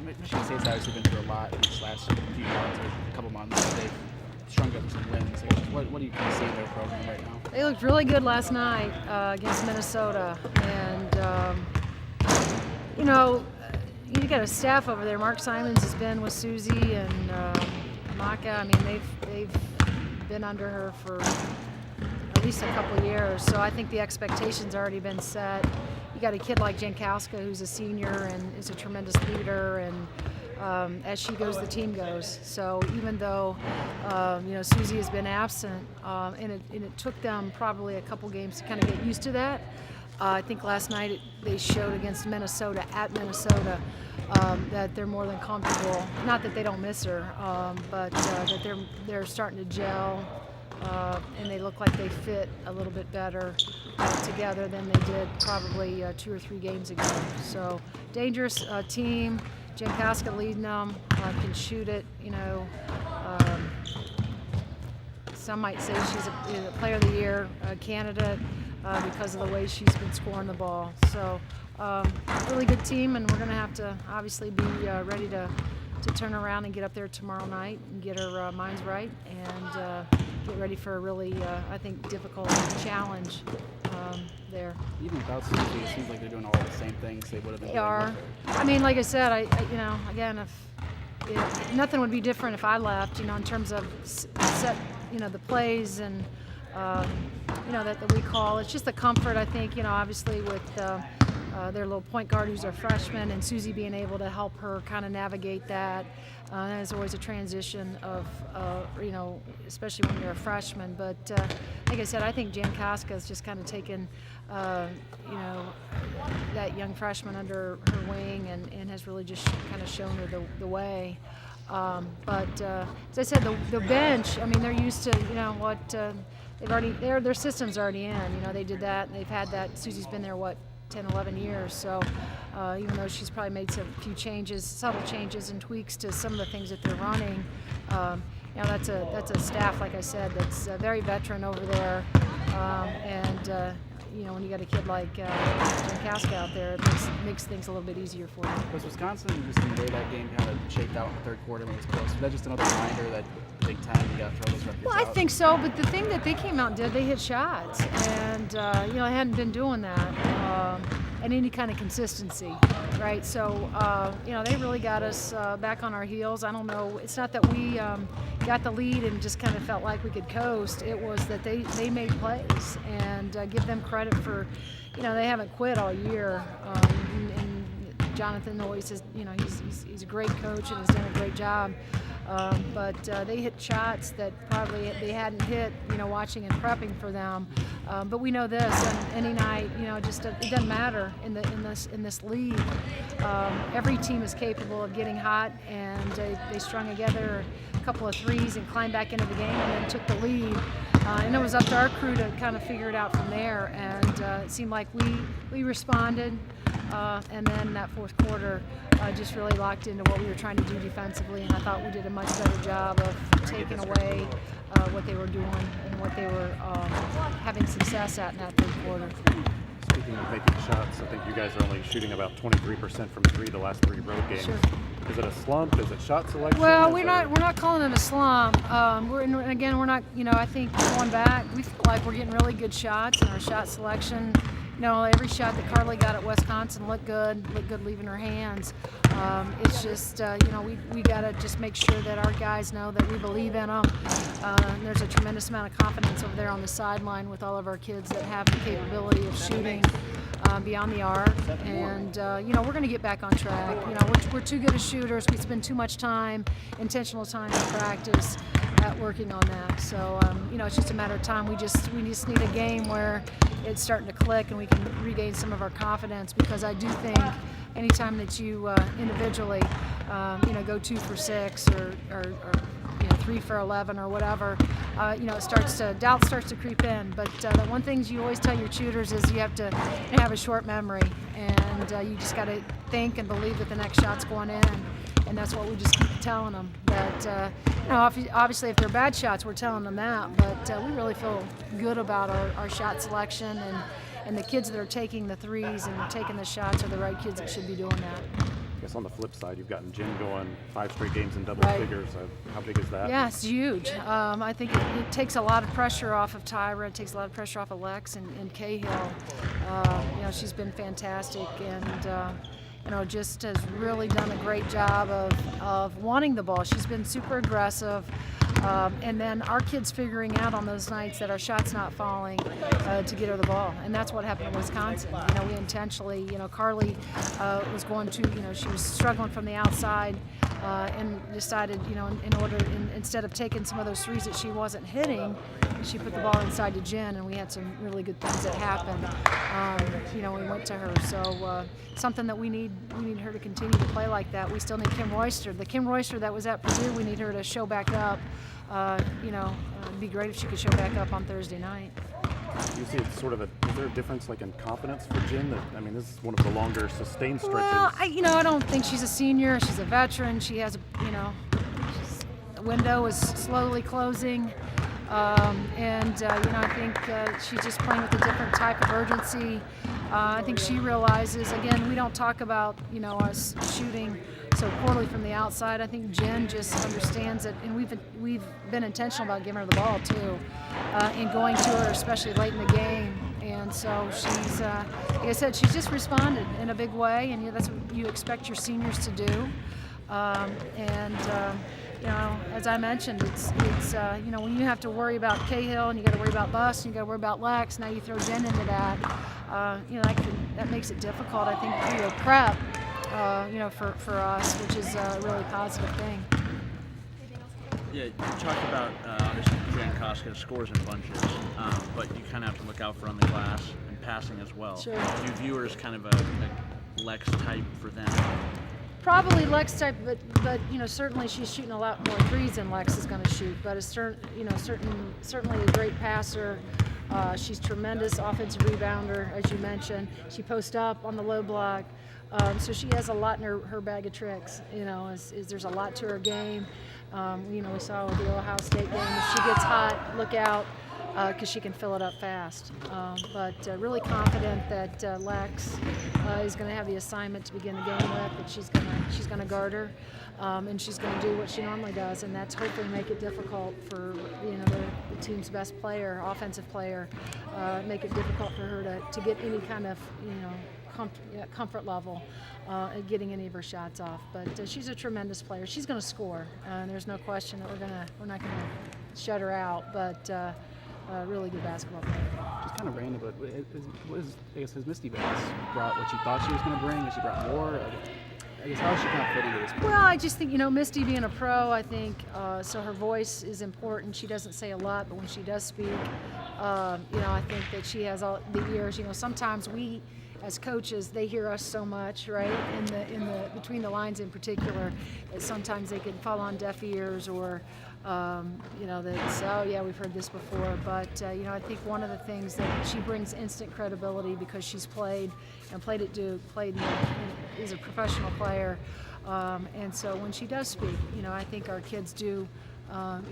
Michigan State's obviously been through a lot these last few months, or a couple months. They've strung up some wins. What do you kind of see in their program right now? They looked really good last night against Minnesota, and you got a staff over there. Mark Simons has been with Susie and Maka. I mean, they've been under her for at least a couple of years, so I think the expectation's already been set. You got a kid like Jankowska who's a senior and is a tremendous leader, and as she goes, the team goes. So even though Susie has been absent, and it took them probably a couple games to kind of get used to that. I think last night they showed against Minnesota at Minnesota that they're more than comfortable. Not that they don't miss her, but that they're starting to gel. And they look like they fit a little bit better together than they did probably 2 or 3 games ago. So dangerous team. Jankowska leading them, can shoot it. Some might say she's a player of the year candidate because of the way she's been scoring the ball. So really good team, and we're going to have to obviously be ready to turn around and get up there tomorrow night and get our minds right and get ready for a really, I think, difficult challenge there. Even without Susie, it seems like they're doing all the same things they would have been doing. They are. I mean, like I said, again, if nothing would be different if I left, in terms of set, the plays and, that we call. It's just the comfort, I think, obviously with their little point guard who's a freshman, and Susie being able to help her kind of navigate that. There's always a transition of, especially when you're a freshman. But like I said, I think Jankowska has just kind of taken, that young freshman under her wing and has really just kind of shown her the way. But as I said, the bench, I mean, they're used to, their system's already in. They did that, and they've had that. Susie's been there, 10, 11 years. So even though she's probably made some few changes, subtle changes and tweaks to some of the things that they're running, that's a staff, like I said, that's very veteran over there. When you got a kid like Jankowska out there, it makes things a little bit easier for them. Was Wisconsin, just in the way that game kind of shaped out in the third quarter when it was close, was that just another reminder that Big Ten, you got to throw those records out? I think so, but the thing that they came out and did, they hit shots, and they hadn't been doing that, and any kind of consistency, right? So they really got us back on our heels. I don't know. It's not that we got the lead and just kind of felt like we could coast. It was that they made plays, and give them credit for, they haven't quit all year. And Jonathan always says, he's a great coach and has done a great job. But they hit shots that probably they hadn't hit, watching and prepping for them. But we know this, and any night, it doesn't matter in this league. Every team is capable of getting hot, and they strung together a couple of threes and climbed back into the game, and then took the lead. And it was up to our crew to kind of figure it out from there. And it seemed like we responded. And then that fourth quarter just really locked into what we were trying to do defensively, and I thought we did a much better job of taking away what they were doing and what they were having success at in that third quarter. Speaking of making shots, I think you guys are only shooting about 23% from 3 the last 3 road games. Sure. Is it a slump? Is it shot selection? Well, we're not calling it a slump. We're not. I think going back, we feel like we're getting really good shots, and our shot selection. Every shot that Carly got at Wisconsin looked good leaving her hands. It's just, we got to just make sure that our guys know that we believe in them. There's a tremendous amount of confidence over there on the sideline with all of our kids that have the capability of shooting beyond the arc. And, we're going to get back on track. We're too good as shooters. We spend too much time, intentional time in practice at working on that. So, it's just a matter of time. We just need a game where it's starting to click and we can regain some of our confidence, because I do think anytime that you individually, go 2 for 6 or 3 for 11 or whatever, doubt starts to creep in. But the one thing you always tell your shooters is you have to have a short memory, and you just got to think and believe that the next shot's going in. And that's what we just keep telling them. That obviously, if they're bad shots, we're telling them that. But we really feel good about our shot selection, and the kids that are taking the threes and taking the shots are the right kids that should be doing that. guess on the flip side, you've gotten Jen going 5 straight games in double Right. figures. How big is that? Yeah, it's huge. I think it takes a lot of pressure off of Tyra. It takes a lot of pressure off of Lex and Cahill. She's been fantastic and just has really done a great job of wanting the ball. She's been super aggressive. And then our kids figuring out on those nights that our shot's not falling to get her the ball. And that's what happened in Wisconsin. We intentionally, Carly was going to, she was struggling from the outside and decided, instead of taking some of those threes that she wasn't hitting, she put the ball inside to Jen, and we had some really good things that happened. We went to her. So something that we need her to continue to play like that. We still need Kim Royster. The Kim Royster that was at Purdue, we need her to show back up. It'd be great if she could show back up on Thursday night. You see, it's is there a difference in confidence for Jen? This is one of the longer sustained stretches. Well, I don't think she's a senior. She's a veteran. She has the window is slowly closing. I think she's just playing with a different type of urgency. I think she realizes, again, we don't talk about, us shooting so poorly from the outside. I think Jen just understands it, and we've been intentional about giving her the ball too, and going to her, especially late in the game. And so she's, like I said, she's just responded in a big way, and that's what you expect your seniors to do. As I mentioned, it's when you have to worry about Cahill and you got to worry about Bus and you got to worry about Lex. Now you throw Jen into that. That makes it difficult. I think through the prep, for us, which is a really positive thing. Yeah, you talked about obviously Jen Koska scores in bunches, but you kind of have to look out for on the glass and passing as well. Sure. Do you view her as kind of a Lex type for them? Probably Lex type, but certainly she's shooting a lot more threes than Lex is going to shoot. But certainly a great passer. She's tremendous offensive rebounder, as you mentioned. She posts up on the low block, so she has a lot in her bag of tricks. There's a lot to her game. We saw with the Ohio State game, if she gets hot, look out, because she can fill it up fast. But really confident that Lex is going to have the assignment to begin the game with, that she's going to guard her, and she's going to do what she normally does, and that's hopefully make it difficult for the team's best player, offensive player, make it difficult for her to get any kind of comfort level at getting any of her shots off. But she's a tremendous player. She's going to score. There's no question that we're not going to shut her out. But really good basketball player. Just kind of random, but has Misty Bates brought what she thought she was going to bring? Has she brought more? I guess how does she kind of fit into this? Well, I just think, Misty being a pro, I think, so her voice is important. She doesn't say a lot, but when she does speak, I think that she has all the ears. Sometimes we, as coaches, they hear us so much, right? In the between the lines in particular, that sometimes they can fall on deaf ears or, that's, oh yeah, we've heard this before. But I think one of the things that she brings instant credibility because she's played at Duke, is a professional player, and so when she does speak, I think our kids do.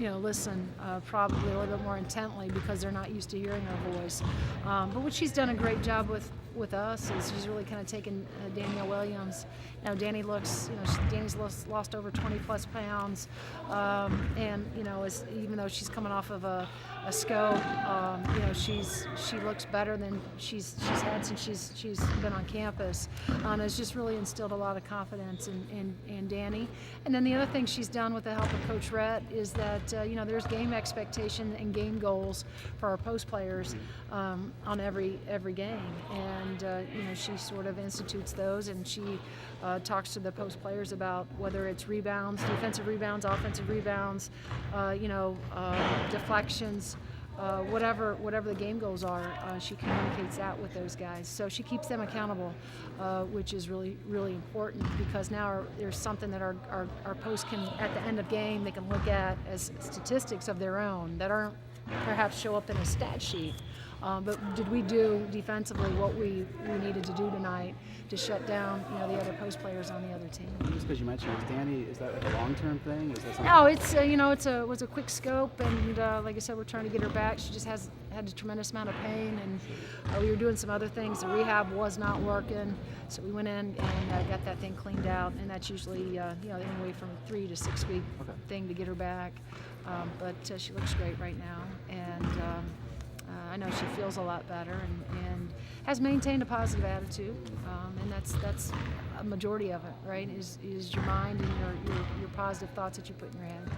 Listen probably a little bit more intently because they're not used to hearing her voice. But what she's done a great job with us is she's really kind of taken Danielle Williams. Danny's lost over 20 plus pounds, and even though she's coming off of a scope, she looks better than she's had since she's been on campus. It's just really instilled a lot of confidence in Danny. And then the other thing she's done with the help of Coach Rhett is that there's game expectation and game goals for our post players on every game, and she sort of institutes those, and she talks to the post players about whether it's rebounds, defensive rebounds, offensive rebounds, deflections. Whatever the game goals are, she communicates that with those guys. So she keeps them accountable, which is really, really important because now there's something that our posts can, at the end of game, they can look at as statistics of their own that aren't perhaps show up in a stat sheet. But did we do defensively what we needed to do tonight to shut down the other post players on the other team? Just because you mentioned it, Danny, is that like a long-term thing? Is that something? No, it's it was a quick scope, and like I said, we're trying to get her back. She just had a tremendous amount of pain, and we were doing some other things. The rehab was not working, so we went in and got that thing cleaned out, and that's usually anyway from 3 to 6 week thing to get her back. But she looks great right now, and I know she feels a lot better and has maintained a positive attitude, and that's a majority of it, right? Is your mind and your positive thoughts that you put in your head.